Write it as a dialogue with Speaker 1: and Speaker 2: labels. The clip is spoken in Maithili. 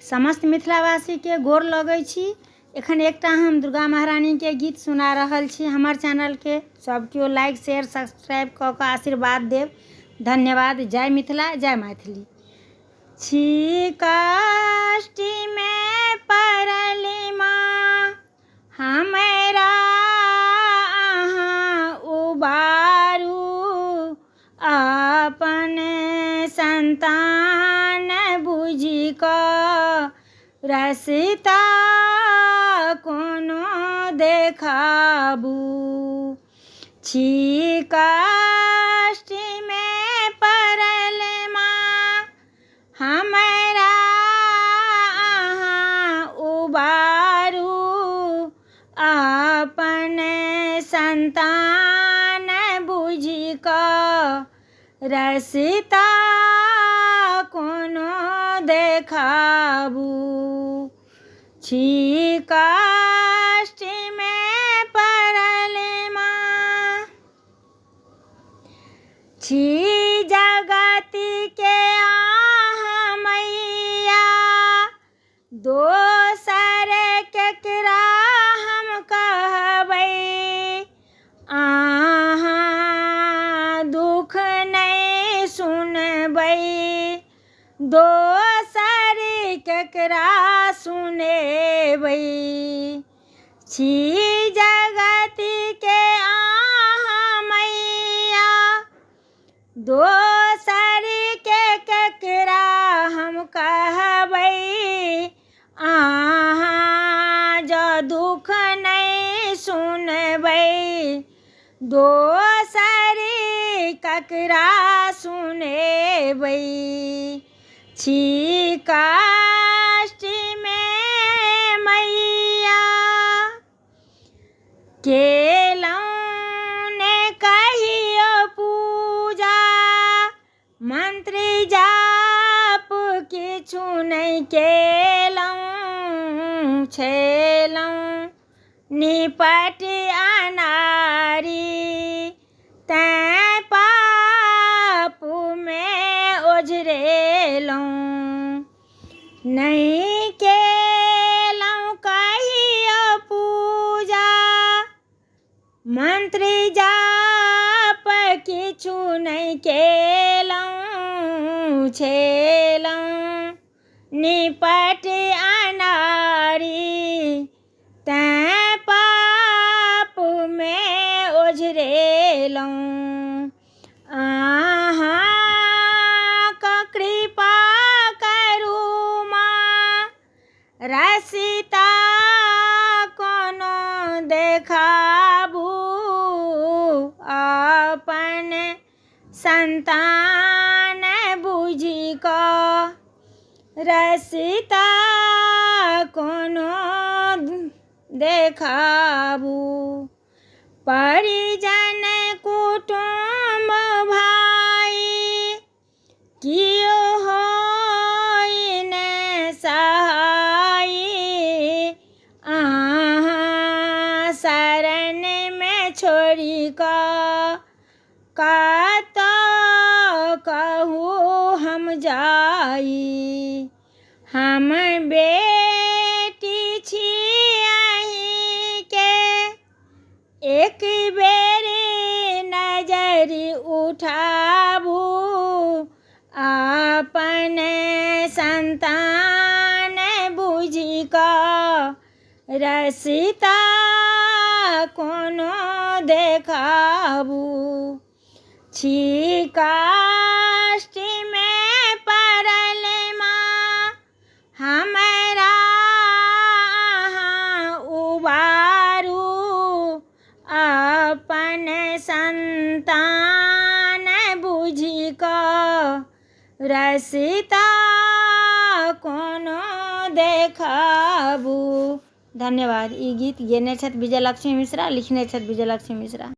Speaker 1: समस्त मिथिलावासी के गोर लगै छी। एखन एकटा हम दुर्गा महारानी के गीत सुना रहल छी। हमर चैनल के सब केओ लाइक शेयर सब्सक्राइब कऽ कऽ आशीर्वाद देव। धन्यवाद। जय मिथिला, जय मैथिली। छी काष्टि में पड़ली माँ हमरा अहाँ उबारू, अपन संतान बुझि कऽ रसिता कोनो देखाबू। छी काष्टि में पड़ल माँ हमरा अहाँ उबारू, अपन संतान बुझि कऽ रसिता कोनो देखाबू। छी काष्टि में पड़ल माँ। छी जगति के अहाँ मैया, दोसर केकरा हम कहबै। अहाँ दुख नहीं सुनबै, दोसर केकरा सुनेबै। छी जगति के अहाँ मैया, दोसर के केकरा हम कहबै। अहाँ जो दुख नहीं सुनबै, दोसर केकरा सुनेबै। छी काष्टि में मैया केलौं ने कहियो पूजा, मंत्र जाप किछु नहीं केलौं। छेलौं निपट अनारी, तैं पाप में ओझरेलौं। नहीं केलौं कहियो पूजा, मंत्र जाप किछु नहीं केलौं। छेलौं निपट अनारी, तैं पाप में ओझरेलौं। अहाँ कऽ कृपा करू माँ, रसिता कोनो देखाबू। अपन संतान बुझि कऽ रसिता कोनो देखाबू। परिजन कुटुम्ब भाई कियो होइ ने सहाय। अहाँ शरण में छोड़ि कऽ कतऽ कहू हम जाई। हम बेटी छी अहीं के, एक बेर नजर उठाबू। अपन संतान बुझि कऽ रसिता कोनो देखाबू। छी काष्टि में पड़ल माँ हमरा अहाँ उबारू, अपन संतान बुझि कऽ रसिता कोनो देखाबू। धन्यवाद। ई गीत गेने छथि विजयलक्ष्मी मिश्रा, लिखने छथि विजयलक्ष्मी मिश्रा।